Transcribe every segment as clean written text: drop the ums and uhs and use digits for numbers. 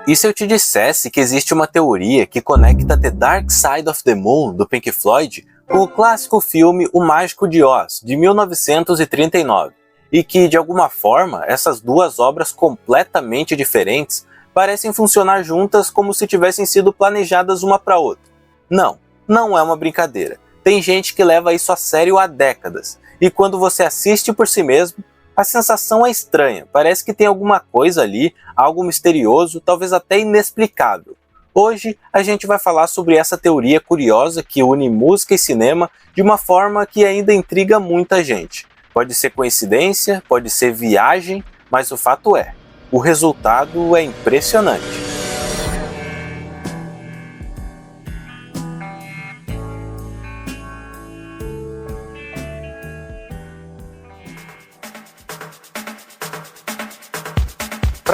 E se eu te dissesse que existe uma teoria que conecta The Dark Side of the Moon, do Pink Floyd, com o clássico filme O Mágico de Oz, de 1939, e que, de alguma forma, essas duas obras completamente diferentes parecem funcionar juntas como se tivessem sido planejadas uma para outra? Não, não é uma brincadeira. Tem gente que leva isso a sério há décadas, e quando você assiste por si mesmo, a sensação é estranha, parece que tem alguma coisa ali, algo misterioso, talvez até inexplicável. Hoje a gente vai falar sobre essa teoria curiosa que une música e cinema de uma forma que ainda intriga muita gente. Pode ser coincidência, pode ser viagem, mas o fato é, o resultado é impressionante.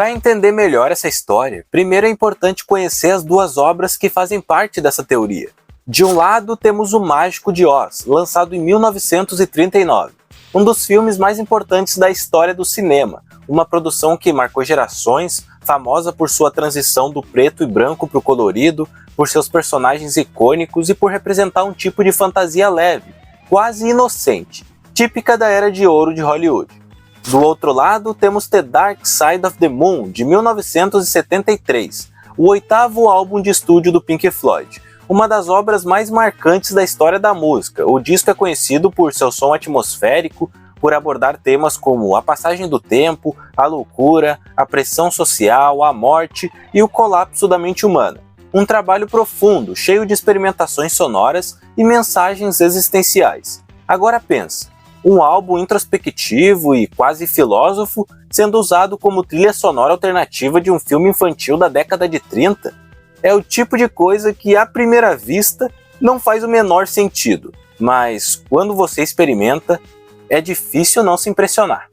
Para entender melhor essa história, primeiro é importante conhecer as duas obras que fazem parte dessa teoria. De um lado temos O Mágico de Oz, lançado em 1939, um dos filmes mais importantes da história do cinema, uma produção que marcou gerações, famosa por sua transição do preto e branco para o colorido, por seus personagens icônicos e por representar um tipo de fantasia leve, quase inocente, típica da era de ouro de Hollywood. Do outro lado, temos The Dark Side of the Moon, de 1973, o oitavo álbum de estúdio do Pink Floyd, uma das obras mais marcantes da história da música. O disco é conhecido por seu som atmosférico, por abordar temas como a passagem do tempo, a loucura, a pressão social, a morte e o colapso da mente humana. Um trabalho profundo, cheio de experimentações sonoras e mensagens existenciais. Agora pensa, um álbum introspectivo e quase filósofo sendo usado como trilha sonora alternativa de um filme infantil da década de 30? É o tipo de coisa que, à primeira vista, não faz o menor sentido, mas quando você experimenta, é difícil não se impressionar.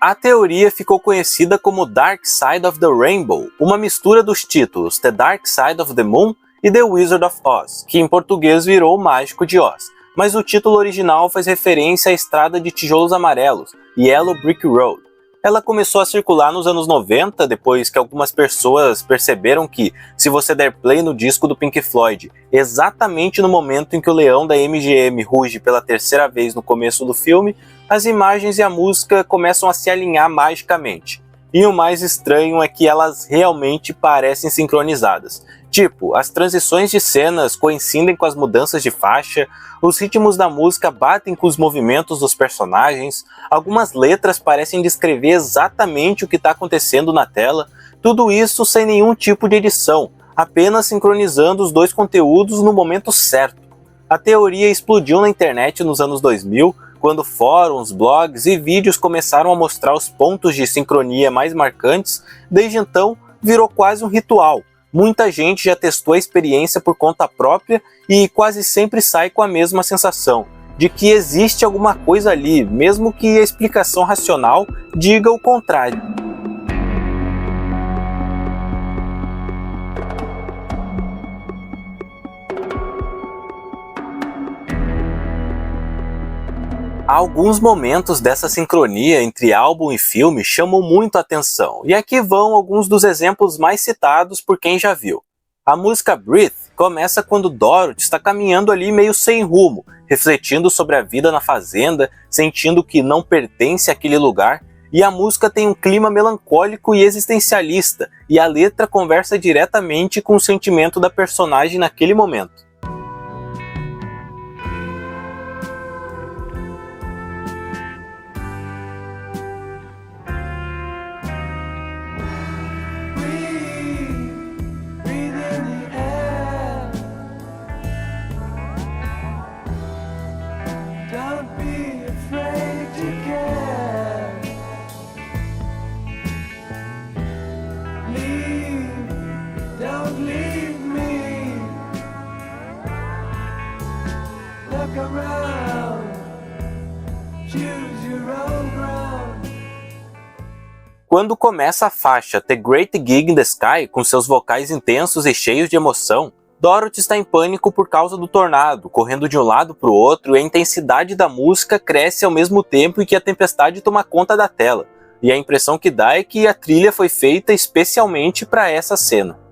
A teoria ficou conhecida como Dark Side of the Rainbow, uma mistura dos títulos The Dark Side of the Moon e The Wizard of Oz, que em português virou O Mágico de Oz. Mas o título original faz referência à estrada de tijolos amarelos, Yellow Brick Road. Ela começou a circular nos anos 90, depois que algumas pessoas perceberam que, se você der play no disco do Pink Floyd, exatamente no momento em que o leão da MGM ruge pela terceira vez no começo do filme, as imagens e a música começam a se alinhar magicamente. E o mais estranho é que elas realmente parecem sincronizadas. Tipo, as transições de cenas coincidem com as mudanças de faixa, os ritmos da música batem com os movimentos dos personagens, algumas letras parecem descrever exatamente o que está acontecendo na tela, tudo isso sem nenhum tipo de edição, apenas sincronizando os dois conteúdos no momento certo. A teoria explodiu na internet nos anos 2000, quando fóruns, blogs e vídeos começaram a mostrar os pontos de sincronia mais marcantes. Desde então, virou quase um ritual. Muita gente já testou a experiência por conta própria e quase sempre sai com a mesma sensação, de que existe alguma coisa ali, mesmo que a explicação racional diga o contrário. Alguns momentos dessa sincronia entre álbum e filme chamam muito a atenção, e aqui vão alguns dos exemplos mais citados por quem já viu. A música Breathe começa quando Dorothy está caminhando ali meio sem rumo, refletindo sobre a vida na fazenda, sentindo que não pertence àquele lugar, e a música tem um clima melancólico e existencialista, e a letra conversa diretamente com o sentimento da personagem naquele momento. Quando começa a faixa The Great Gig in the Sky, com seus vocais intensos e cheios de emoção, Dorothy está em pânico por causa do tornado, correndo de um lado para o outro, e a intensidade da música cresce ao mesmo tempo em que a tempestade toma conta da tela. e a impressão que dá é que a trilha foi feita especialmente para essa cena.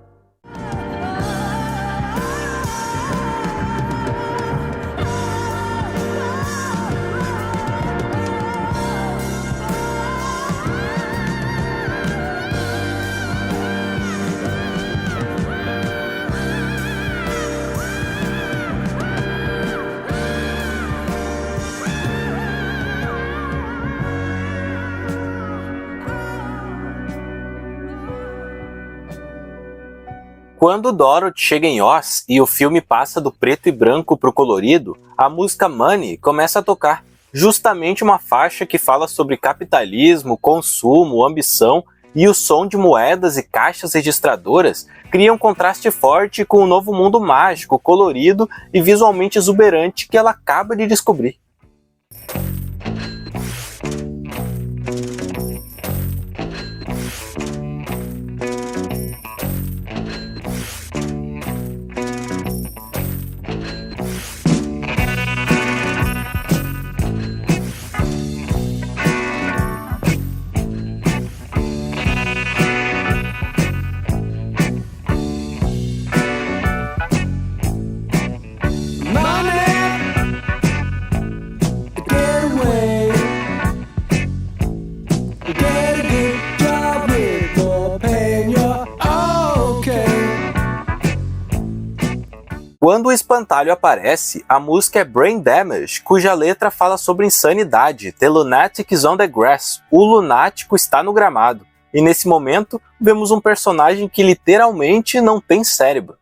Quando Dorothy chega em Oz e o filme passa do preto e branco para o colorido, a música Money começa a tocar, justamente uma faixa que fala sobre capitalismo, consumo, ambição, e o som de moedas e caixas registradoras cria um contraste forte com o novo mundo mágico, colorido e visualmente exuberante que ela acaba de descobrir. Quando o espantalho aparece, a música é Brain Damage, cuja letra fala sobre insanidade. The lunatic is on the grass. O lunático está no gramado. E nesse momento, vemos um personagem que literalmente não tem cérebro.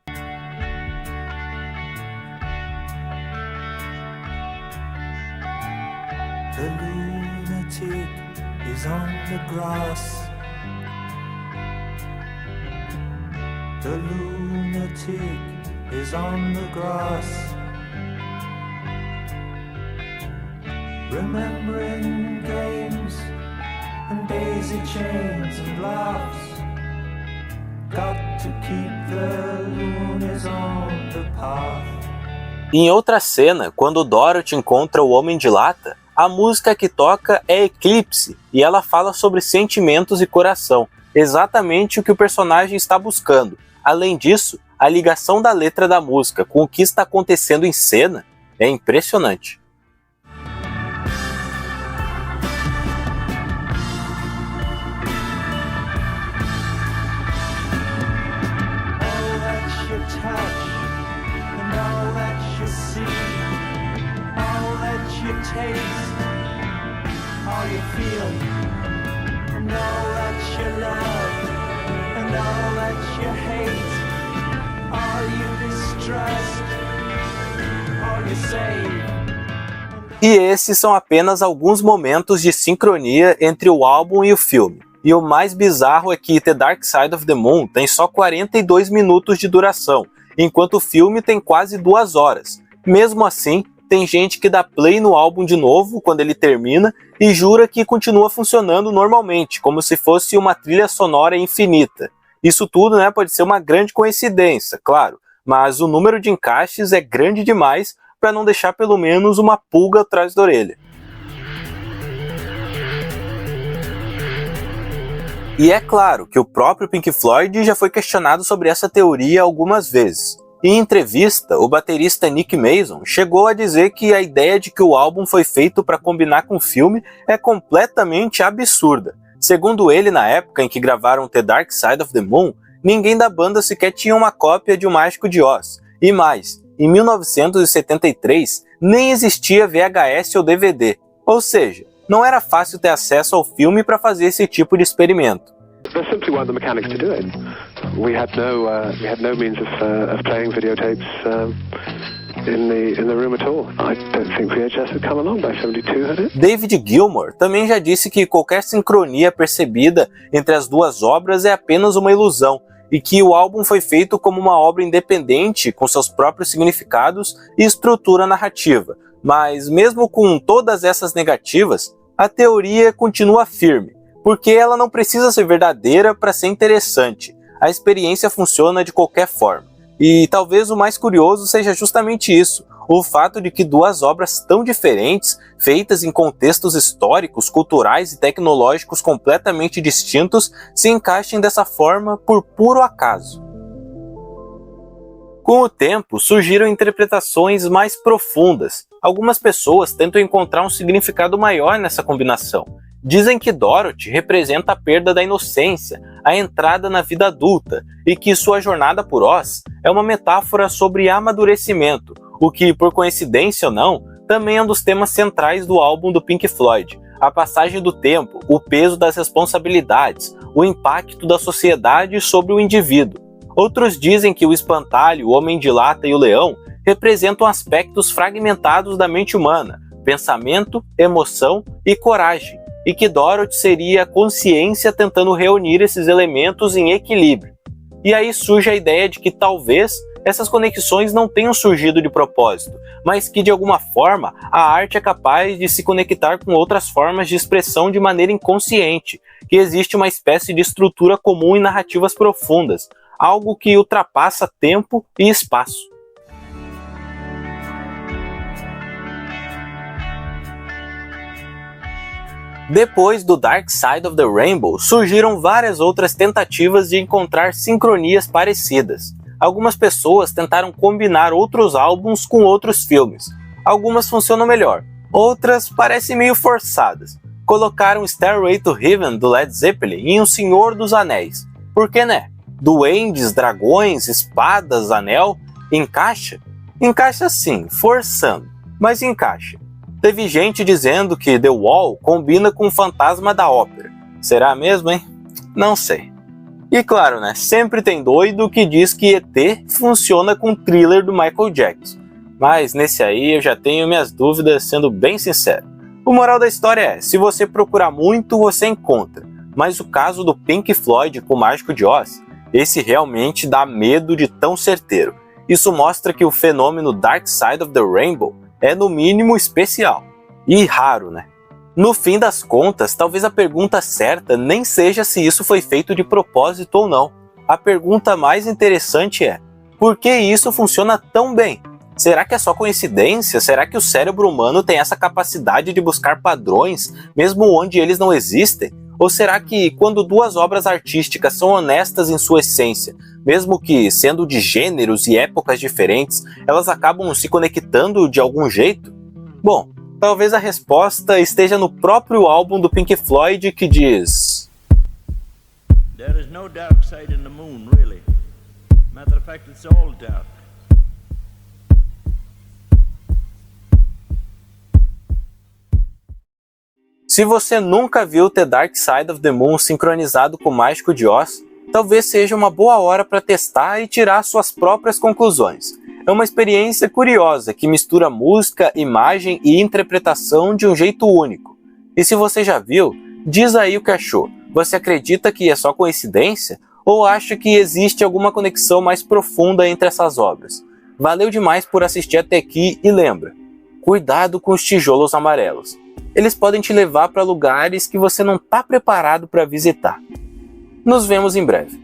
The lunatic is on the grass. The lunatic is on the grass, remembering games and daisy chains and laughs. Got to keep the loonies on the path. Em outra cena, quando Dorothy encontra o Homem de Lata, a música que toca é Eclipse e ela fala sobre sentimentos e coração, exatamente o que o personagem está buscando. Além disso, a ligação da letra da música com o que está acontecendo em cena é impressionante. E esses são apenas alguns momentos de sincronia entre o álbum e o filme. E o mais bizarro é que The Dark Side of the Moon tem só 42 minutos de duração, enquanto o filme tem quase 2 horas. Mesmo assim, tem gente que dá play no álbum de novo quando ele termina e jura que continua funcionando normalmente, como se fosse uma trilha sonora infinita. Isso tudo, pode ser uma grande coincidência, claro, mas o número de encaixes é grande demais para não deixar pelo menos uma pulga atrás da orelha. E é claro que o próprio Pink Floyd já foi questionado sobre essa teoria algumas vezes. Em entrevista, o baterista Nick Mason chegou a dizer que a ideia de que o álbum foi feito para combinar com o filme é completamente absurda. Segundo ele, na época em que gravaram The Dark Side of the Moon, ninguém da banda sequer tinha uma cópia de O Mágico de Oz. E mais, em 1973, nem existia VHS ou DVD. Ou seja, não era fácil ter acesso ao filme para fazer esse tipo de experimento. There simply weren't the mechanics to do it. We had no means of playing videotapes in the room at all. I don't think VHS had come along by 72, had it? David Gilmour também já disse que qualquer sincronia percebida entre as duas obras é apenas uma ilusão, e que o álbum foi feito como uma obra independente, com seus próprios significados e estrutura narrativa. Mas mesmo com todas essas negativas, a teoria continua firme, porque ela não precisa ser verdadeira para ser interessante. A experiência funciona de qualquer forma. E talvez o mais curioso seja justamente isso. o fato de que duas obras tão diferentes, feitas em contextos históricos, culturais e tecnológicos completamente distintos, se encaixem dessa forma por puro acaso. Com o tempo, surgiram interpretações mais profundas. Algumas pessoas tentam encontrar um significado maior nessa combinação. Dizem que Dorothy representa a perda da inocência, a entrada na vida adulta, e que sua jornada por Oz é uma metáfora sobre amadurecimento, o que, por coincidência ou não, também é um dos temas centrais do álbum do Pink Floyd. A passagem do tempo, o peso das responsabilidades, o impacto da sociedade sobre o indivíduo. Outros dizem que o espantalho, o homem de lata e o leão representam aspectos fragmentados da mente humana, pensamento, emoção e coragem, e que Dorothy seria a consciência tentando reunir esses elementos em equilíbrio. E aí surge a ideia de que talvez essas conexões não tenham surgido de propósito, mas que de alguma forma a arte é capaz de se conectar com outras formas de expressão de maneira inconsciente, que existe uma espécie de estrutura comum em narrativas profundas, algo que ultrapassa tempo e espaço. Depois do Dark Side of the Rainbow, surgiram várias outras tentativas de encontrar sincronias parecidas. Algumas pessoas tentaram combinar outros álbuns com outros filmes. Algumas funcionam melhor, outras parecem meio forçadas. Colocaram Stairway to Heaven do Led Zeppelin em O Senhor dos Anéis. Por que né? Duendes, dragões, espadas, anel... Encaixa? Encaixa sim, forçando, mas encaixa. Teve gente dizendo que The Wall combina com o fantasma da ópera. Será mesmo, hein? Não sei. E claro, né? Sempre tem doido que diz que ET funciona com o Thriller do Michael Jackson. Mas nesse aí eu já tenho minhas dúvidas, sendo bem sincero. O moral da história é, se você procurar muito, você encontra. Mas o caso do Pink Floyd com o Mágico de Oz, esse realmente dá medo de tão certeiro. Isso mostra que o fenômeno Dark Side of the Rainbow é no mínimo especial. E raro, né? No fim das contas, talvez a pergunta certa nem seja se isso foi feito de propósito ou não. A pergunta mais interessante é, por que isso funciona tão bem? Será que é só coincidência? Será que o cérebro humano tem essa capacidade de buscar padrões, mesmo onde eles não existem? Ou será que quando duas obras artísticas são honestas em sua essência, mesmo que sendo de gêneros e épocas diferentes, elas acabam se conectando de algum jeito? Bom, talvez a resposta esteja no próprio álbum do Pink Floyd que diz: There is no dark side in the moon, really. Matter of fact, it's all dark. Se você nunca viu The Dark Side of the Moon sincronizado com o Mágico de Oz, talvez seja uma boa hora para testar e tirar suas próprias conclusões. É uma experiência curiosa que mistura música, imagem e interpretação de um jeito único. E se você já viu, diz aí o que achou. Você acredita que é só coincidência? Ou acha que existe alguma conexão mais profunda entre essas obras? Valeu demais por assistir até aqui e lembra, cuidado com os tijolos amarelos. Eles podem te levar para lugares que você não está preparado para visitar. Nos vemos em breve.